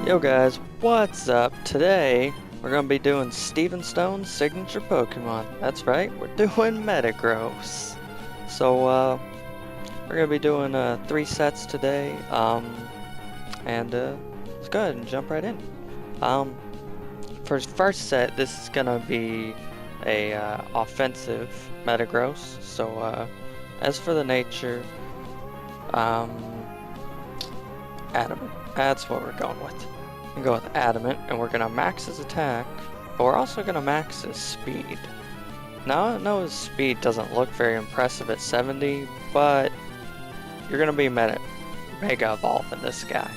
Yo guys, what's up? Today, we're gonna be doing Steven Stone's signature Pokemon. That's right, we're doing Metagross. So, we're gonna be doing 3 sets today, and let's go ahead and jump right in. For the first set, this is gonna be a offensive Metagross. So, as for the nature, Adamant. That's what we're going with. We can go with Adamant, and we're gonna max his attack, but we're also gonna max his speed. Now, I know his speed doesn't look very impressive at 70, but you're gonna be Mega Evolving this guy.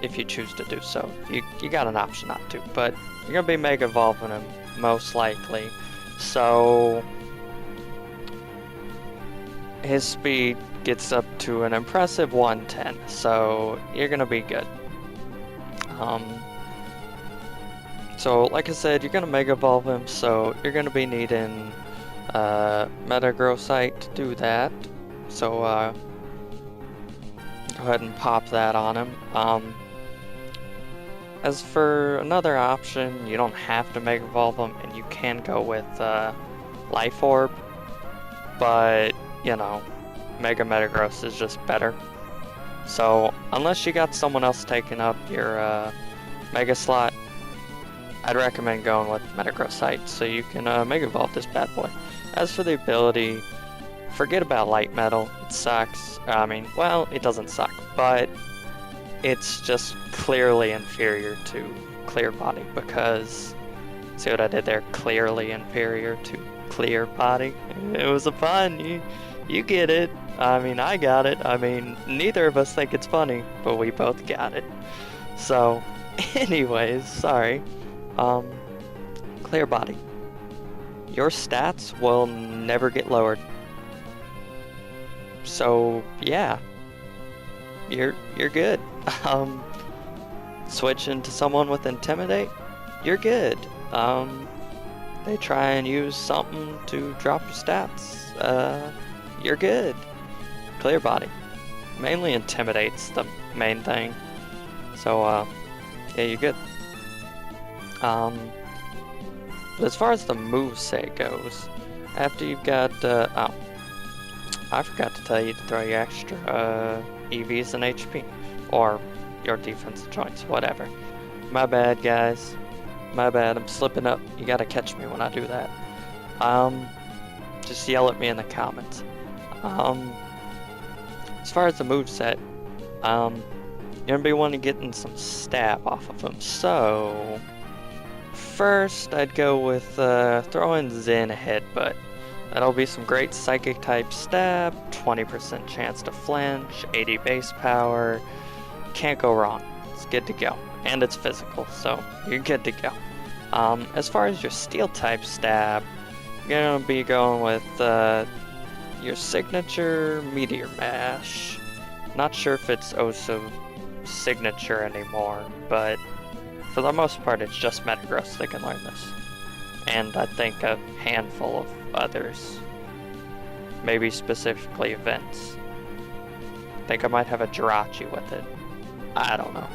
If you choose to do so. You got an option not to, but you're gonna be Mega Evolving him, most likely. So, his speed gets up to an impressive 110, so you're gonna be good. So like I said, you're gonna Mega Evolve him, so you're gonna be needing Metagross to do that. So go ahead and pop that on him. As for another option, you don't have to Mega Evolve him, and you can go with Life Orb, but you know, Mega Metagross is just better. So, unless you got someone else taking up your Mega slot, I'd recommend going with Metagross so you can Mega Evolve this bad boy. As for the ability, forget about Light Metal. It sucks. I mean, well, it doesn't suck, but it's just clearly inferior to Clear Body because, see what I did there? Clearly inferior to Clear Body. It was a pun. You get it. I mean, I got it. I mean, neither of us think it's funny, but we both got it. So, anyways, sorry. Clear Body. Your stats will never get lowered. So, yeah. You're good. Switching to someone with Intimidate, you're good. They try and use something to drop your stats. You're good. Clear Body. Mainly Intimidate's the main thing. So, yeah, you're good. But as far as the moveset goes, after you've got, oh, I forgot to tell you to throw your extra, EVs and HP. Or your defensive joints, whatever. My bad, guys. My bad, I'm slipping up. You gotta catch me when I do that. Just yell at me in the comments. As far as the moveset, you're gonna be wanting to get some stab off of him. So, first I'd go with throwing Zen Headbutt. That'll be some great Psychic type stab, 20% chance to flinch, 80 base power. Can't go wrong. It's good to go. And it's physical, so you're good to go. As far as your Steel type stab, you're gonna be going with your signature Meteor Mash. Not sure if it's also signature anymore, but for the most part it's just Metagross that can learn this. And I think a handful of others. Maybe specifically events. I think I might have a Jirachi with it. I don't know.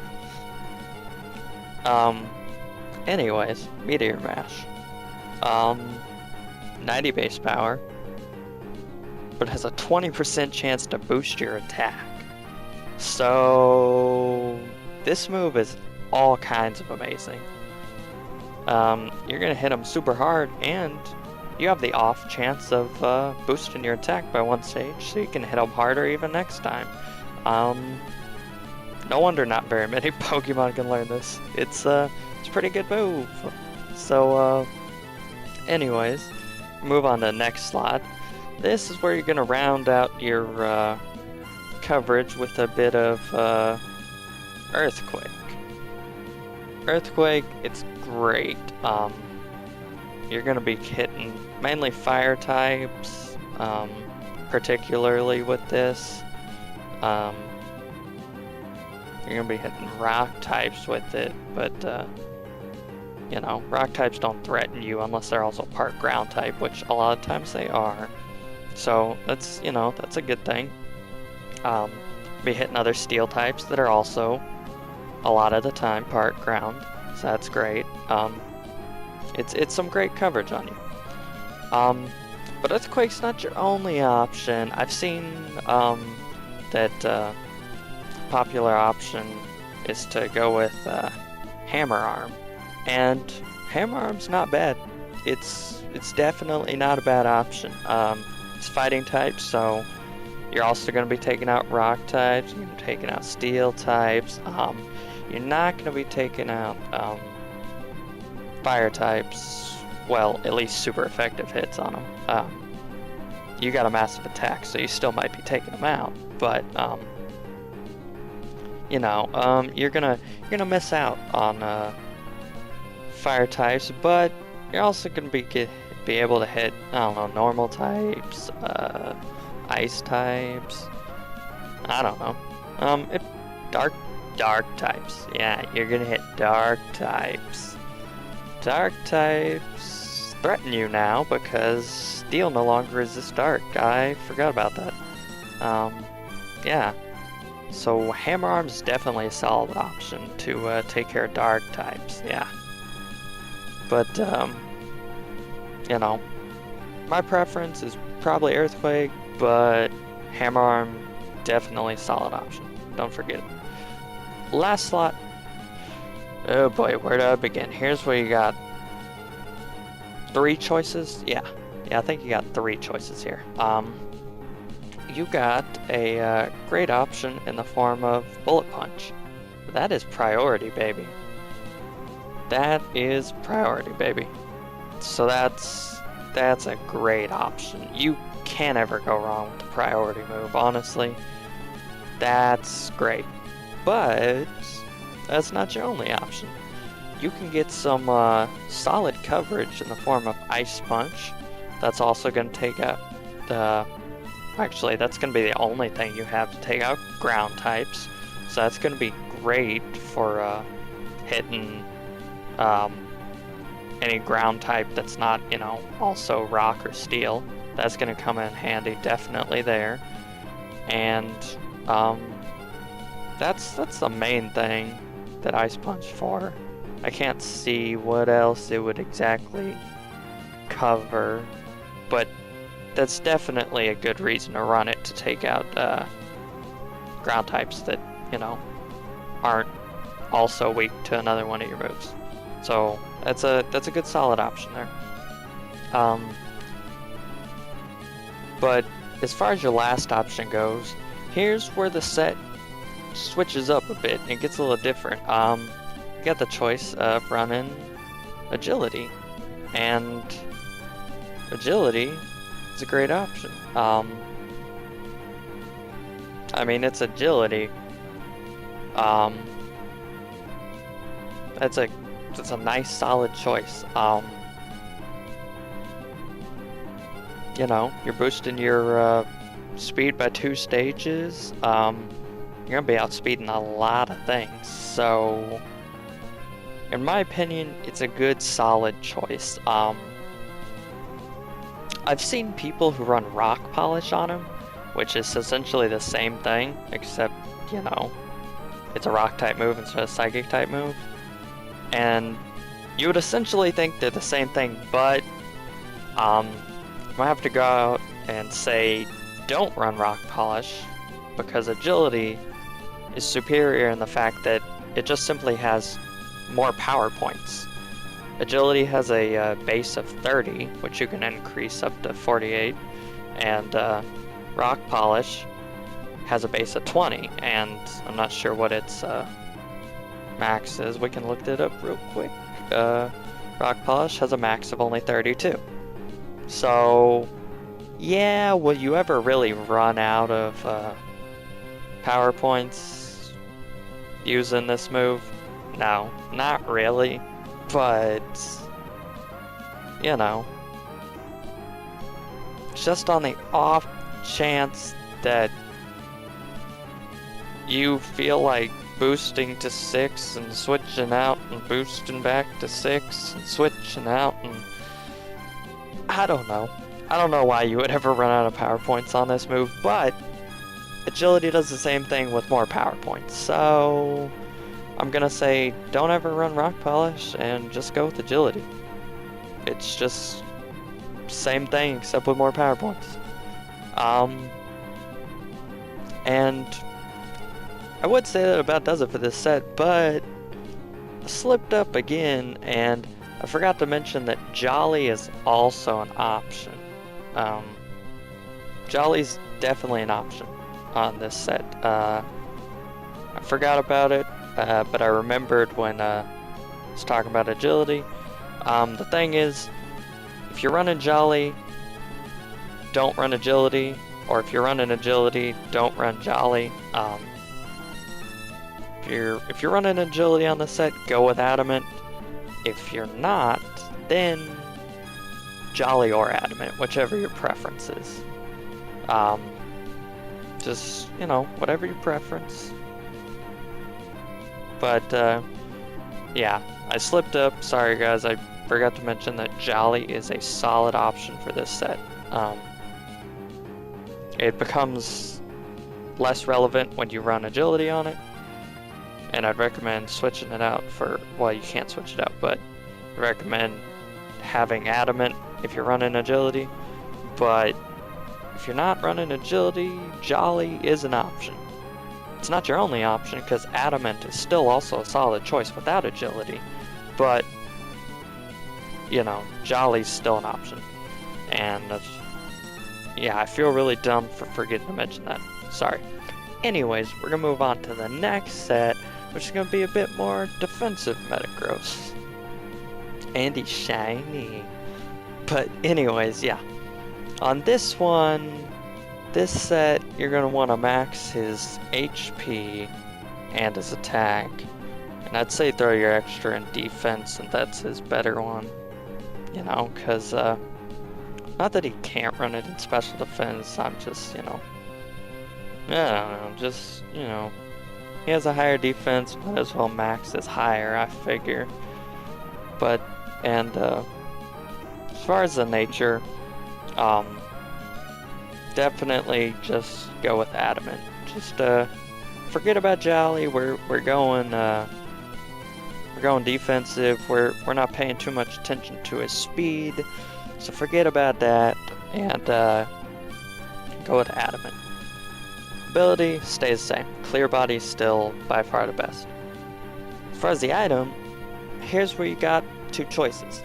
Anyways, Meteor Mash. 90 base power, but has a 20% chance to boost your attack. So, this move is all kinds of amazing. You're gonna hit him super hard, and you have the off chance of boosting your attack by 1 stage, so you can hit him harder even next time. No wonder not very many Pokemon can learn this. It's a pretty good move. So, anyways, move on to the next slot. This is where you're gonna round out your coverage with a bit of Earthquake. Earthquake, it's great. You're gonna be hitting mainly fire types, particularly with this. You're gonna be hitting rock types with it, but you know, rock types don't threaten you unless they're also part ground type, which a lot of times they are. So that's, you know, that's a good thing. Be hitting other steel types that are also a lot of the time part ground, so that's great. It's some great coverage on you. But Earthquake's not your only option. I've seen that popular option is to go with Hammer Arm, and Hammer Arm's not bad. It's definitely not a bad option. It's fighting type, so you're also going to be taking out rock types. You're taking out steel types. You're not going to be taking out fire types. Well, at least super effective hits on them. You got a massive attack, so you still might be taking them out. But you're gonna miss out on fire types, but you're also gonna be able to hit, I don't know, normal types, ice types. I don't know. Dark types. Yeah, you're gonna hit dark types. Dark types threaten you now because steel no longer resists dark. I forgot about that. Yeah. So Hammer Arm's is definitely a solid option to take care of dark types. Yeah. But my preference is probably Earthquake, but Hammer Arm definitely a solid option. Don't forget it. Last slot. Oh boy, where do I begin? Here's where you got 3 choices. Yeah, I think you got 3 choices here. You got a great option in the form of Bullet Punch. That is priority, baby. That is priority, baby. So that's a great option. You can't ever go wrong with the priority move, honestly. That's great. But that's not your only option. You can get some solid coverage in the form of Ice Punch. That's also going to take out the... Actually, that's going to be the only thing you have to take out ground types. So that's going to be great for hitting any ground type that's not, also rock or steel. That's going to come in handy definitely there. And that's the main thing that Ice Punch for. I can't see what else it would exactly cover, but that's definitely a good reason to run it, to take out ground types that, aren't also weak to another one of your moves. So that's a good solid option there. But as far as your last option goes, here's where the set switches up a bit and it gets a little different. You got the choice of running Agility, and Agility is a great option. I mean, it's Agility. That's a nice solid choice. You're boosting your speed by 2 stages. You're gonna be outspeeding a lot of things, so in my opinion, it's a good solid choice. I've seen people who run Rock Polish on him, which is essentially the same thing, except, it's a rock type move instead of psychic type move. And you would essentially think they're the same thing, but I have to go out and say don't run Rock Polish, because Agility is superior in the fact that it just simply has more power points. Agility has a base of 30, which you can increase up to 48, and Rock Polish has a base of 20, and I'm not sure what its max is. We can look that up real quick. Rock Polish has a max of only 32. So, yeah, will you ever really run out of power points using this move? No, not really, but, just on the off chance that you feel like boosting to 6 and switching out and boosting back to 6 and switching out, and I don't know. I don't know why you would ever run out of power points on this move, but Agility does the same thing with more power points, so I'm gonna say don't ever run Rock Polish and just go with Agility. It's just same thing except with more power points. And I would say that about does it for this set, but I slipped up again and I forgot to mention that Jolly is also an option. Jolly's definitely an option on this set. I forgot about it, but I remembered when I was talking about Agility. The thing is, if you're running Jolly, don't run Agility, or if you're running Agility, don't run Jolly. If you're running Agility on the set, go with Adamant. If you're not, then Jolly or Adamant, whichever your preference is. Just, you know, whatever your preference. But, yeah, I slipped up. Sorry, guys, I forgot to mention that Jolly is a solid option for this set. It becomes less relevant when you run Agility on it, and I'd recommend switching it out for, well, you can't switch it out, but I recommend having Adamant if you're running Agility. But if you're not running Agility, Jolly is an option. It's not your only option, because Adamant is still also a solid choice without Agility, but, you know, Jolly's still an option. And, yeah, I feel really dumb for forgetting to mention that. Sorry. Anyways, we're going to move on to the next set, which is going to be a bit more defensive Metagross. And he's shiny. But anyways, yeah. On this one, this set, you're going to want to max his HP and his attack. And I'd say throw your extra in defense, and that's his better one. You know, because, not that he can't run it in special defense, I'm just, you know, I don't know, just, you know, he has a higher defense, might as well max his higher, I figure. But, and, as far as the nature, definitely just go with Adamant. Just, forget about Jolly, we're going defensive, we're not paying too much attention to his speed, so forget about that, and, go with Adamant. Ability stays the same. Clear Body is still by far the best. As far as the item, here's where you got two choices.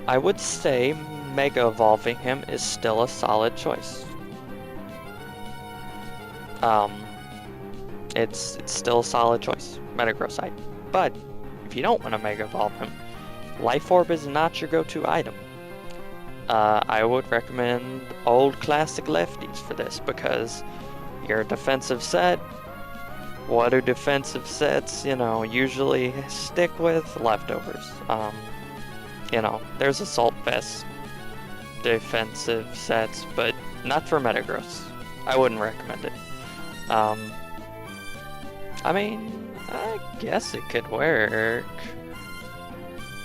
I would say Mega Evolving him is still a solid choice. It's still a solid choice, Metagross item. But if you don't want to Mega Evolve him, Life Orb is not your go-to item. I would recommend old classic lefties for this, because your defensive set, what do defensive sets, you know, usually stick with? Leftovers. You know, there's Assault Vest defensive sets, but not for Metagross. I wouldn't recommend it. I mean, I guess it could work.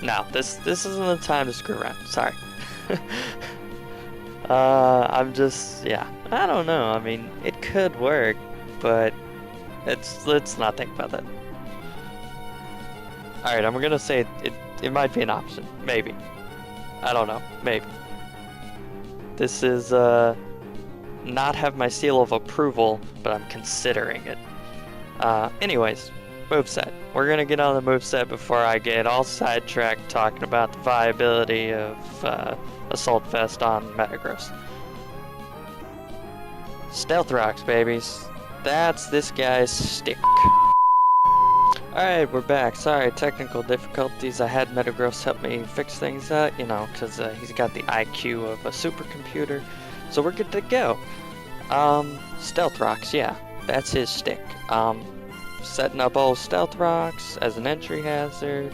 No, this isn't the time to screw around. Sorry. I'm just, yeah, I don't know. I mean, it could work, but let's not think about that. Alright, I'm gonna say it might be an option. Maybe. I don't know. Maybe. This is, not have my seal of approval, but I'm considering it. Anyways, moveset. We're gonna get on the moveset before I get all sidetracked talking about the viability of, Assault Vest on Metagross. Stealth Rocks, babies. That's this guy's stick. Alright, we're back. Sorry, technical difficulties. I had Metagross help me fix things up, you know, because he's got the IQ of a supercomputer. So we're good to go. Stealth Rocks, yeah, that's his stick. Setting up all Stealth Rocks as an entry hazard.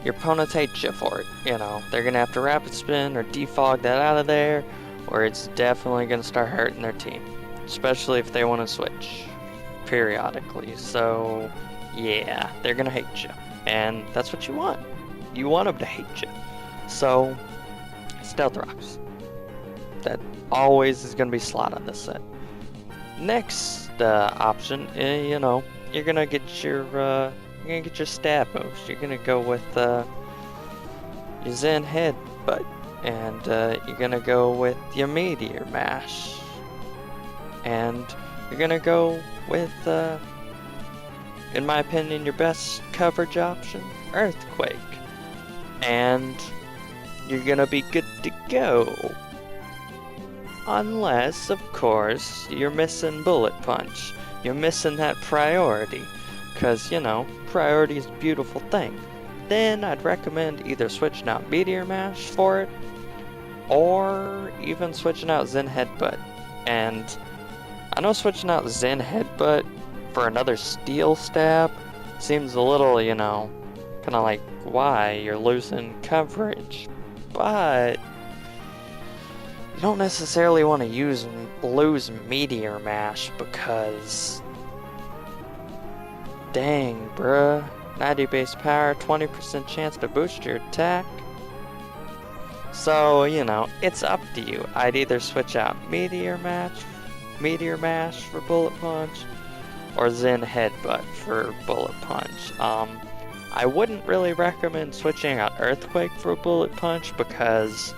Your opponents hate you for it, you know. They're gonna have to rapid spin or defog that out of there, or it's definitely gonna start hurting their team. Especially if they want to switch periodically. So, yeah, they're gonna hate you. And that's what you want. You want them to hate you. So, Stealth Rocks. That always is gonna be slot on this set. Next option, you know, you're gonna get your stab moves. You're gonna go with your Zen Headbutt, and you're gonna go with your Meteor Mash, and you're gonna go with, in my opinion, your best coverage option, Earthquake, and you're gonna be good to go. Unless, of course, you're missing Bullet Punch. You're missing that priority. Because, you know, priority is a beautiful thing. Then I'd recommend either switching out Meteor Mash for it, or even switching out Zen Headbutt. And I know switching out Zen Headbutt for another Steel Stab seems a little, you know, kind of like, why? You're losing coverage. But you don't necessarily want to lose Meteor Mash because, dang, bruh, 90 base power, 20% chance to boost your attack. So, you know, it's up to you. I'd either switch out Meteor Mash for Bullet Punch, or Zen Headbutt for Bullet Punch. I wouldn't really recommend switching out Earthquake for a Bullet Punch because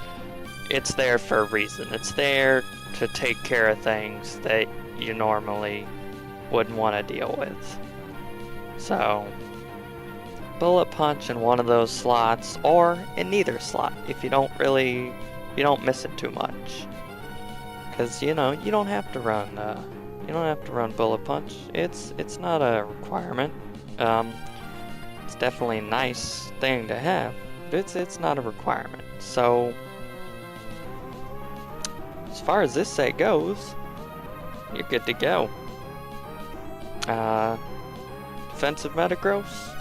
it's there for a reason. It's there to take care of things that you normally wouldn't want to deal with. So, Bullet Punch in one of those slots, or in neither slot if you don't miss it too much. Because, you know, you don't have to run Bullet Punch. It's not a requirement. It's definitely a nice thing to have, but it's not a requirement. So, as far as this set goes, you're good to go. Defensive Metagross,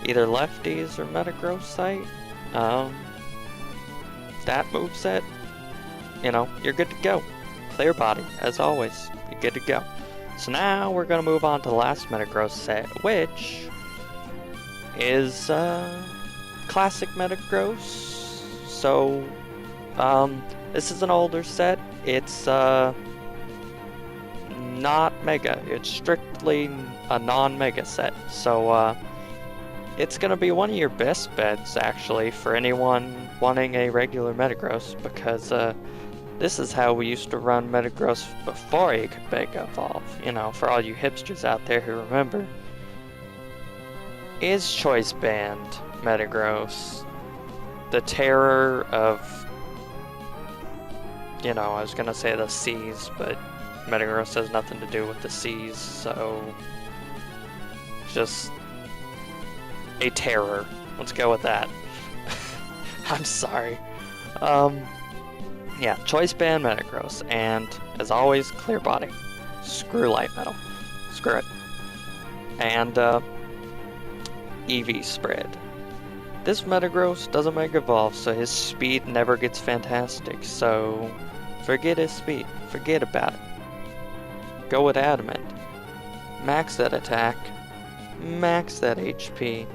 either lefties or Metagross site. That moveset, you know, you're good to go. Clear body, as always, you're good to go. So now we're gonna move on to the last Metagross set, which is classic Metagross. So, this is an older set. It's not Mega. It's strictly a non-Mega set. So, it's gonna be one of your best bets, actually, for anyone wanting a regular Metagross, because this is how we used to run Metagross before you could Mega Evolve. You know, for all you hipsters out there who remember. Is Choice Band Metagross the terror of, you know, I was gonna say the seas, but Metagross has nothing to do with the seas, so just a terror. Let's go with that. I'm sorry. Yeah, Choice Band Metagross, and as always, Clear Body. Screw Light Metal. Screw it. And EV Spread. This Metagross doesn't Mega Evolve, so his speed never gets fantastic, so forget his speed. Forget about it. Go with Adamant. Max that attack. Max that HP.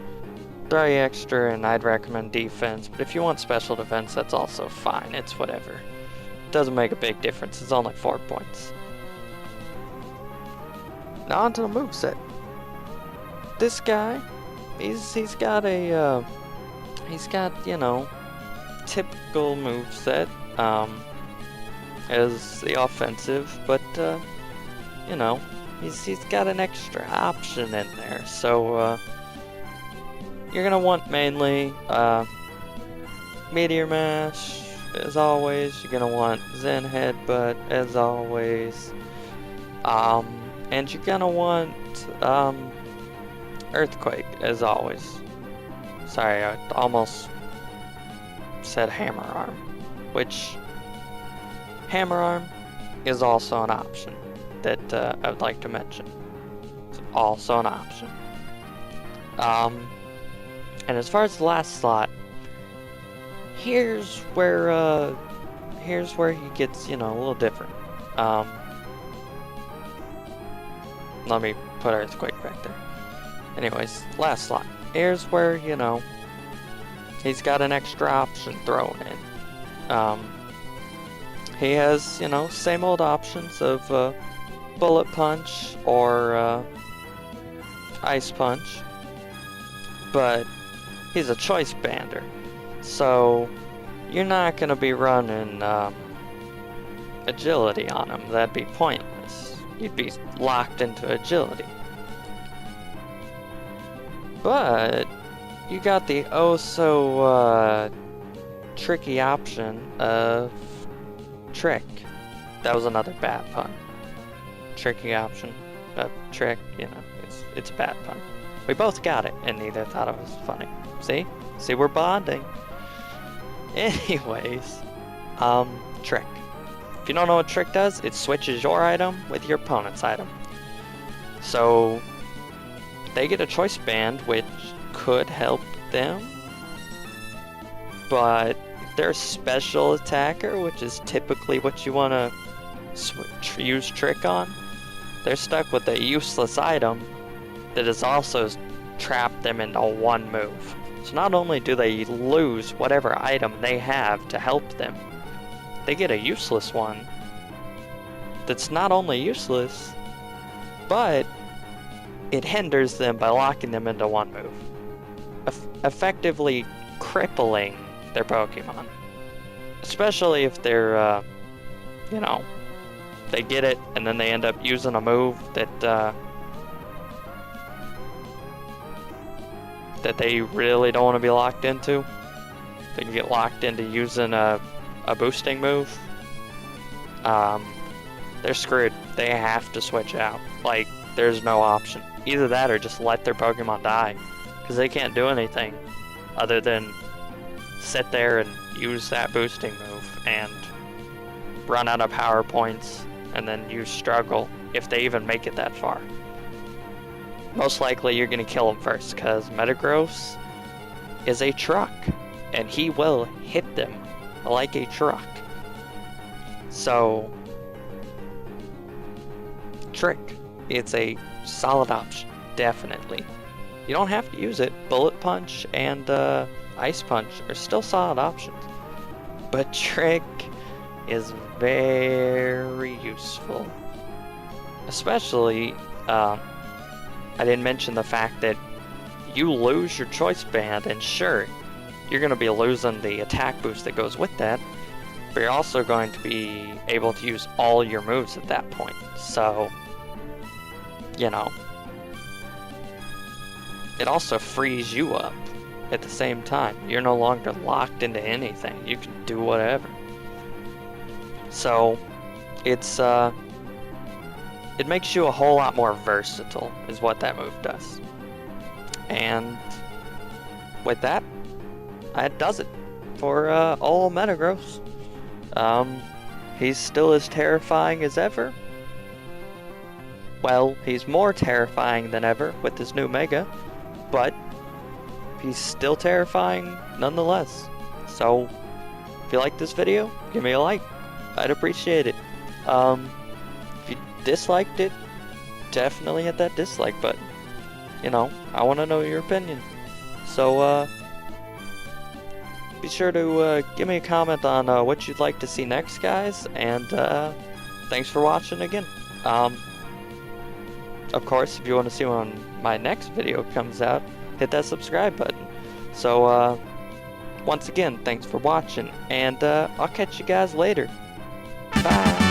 3 extra, and I'd recommend defense, but if you want special defense, that's also fine. It's whatever. It doesn't make a big difference. It's only 4 points. Now onto the moveset. This guy, he's got, you know, typical moveset, as the offensive, but, you know, he's got an extra option in there, so, you're gonna want mainly, Meteor Mash, as always. You're gonna want Zen Headbutt, as always. And you're gonna want, Earthquake, as always. Sorry, I almost said Hammer Arm, which Hammer Arm is also an option that I would like to mention. It's also an option. And as far as the last slot, here's where he gets, you know, a little different. Let me put Earthquake back there. Anyways, last slot. Here's where, you know, he's got an extra option thrown in. He has, you know, same old options of Bullet Punch or Ice Punch, but he's a choice bander. So you're not going to be running agility on him. That'd be pointless. You'd be locked into agility. But you got the tricky option of trick. That was another bad pun. Tricky option of trick, you know, it's a bad pun. We both got it, and neither thought it was funny. See? See, we're bonding. Anyways, trick. If you don't know what trick does, it switches your item with your opponent's item. So they get a choice band, which could help them, but their special attacker, which is typically what you want to use trick on, they're stuck with a useless item that has also trapped them into one move. So not only do they lose whatever item they have to help them, they get a useless one that's not only useless, but it hinders them by locking them into one move, effectively crippling their Pokemon. Especially if they're, you know, they get it and then they end up using a move that they really don't want to be locked into. They can get locked into using a boosting move. They're screwed. They have to switch out. Like, there's no option. Either that or just let their Pokemon die, because they can't do anything other than sit there and use that boosting move and run out of power points, and then you struggle if they even make it that far. Most likely you're going to kill him first, because Metagross is a truck, and he will hit them like a truck. So, trick, it's a solid option, definitely. You don't have to use it. Bullet Punch and Ice Punch are still solid options. But trick is very useful. Especially, I didn't mention the fact that you lose your choice band, and sure, you're going to be losing the attack boost that goes with that, but you're also going to be able to use all your moves at that point. So, you know, it also frees you up at the same time. You're no longer locked into anything. You can do whatever. So, it's, it makes you a whole lot more versatile, is what that move does. And with that does it for all Metagross. He's still as terrifying as ever. Well, he's more terrifying than ever with his new Mega, but he's still terrifying nonetheless. So, if you like this video, give me a like. I'd appreciate it. If you disliked it, definitely hit that dislike button. You know, I want to know your opinion. So, be sure to give me a comment on what you'd like to see next, guys. And thanks for watching again. Of course, if you want to see when my next video comes out, hit that subscribe button. So, once again, thanks for watching, and I'll catch you guys later. Bye!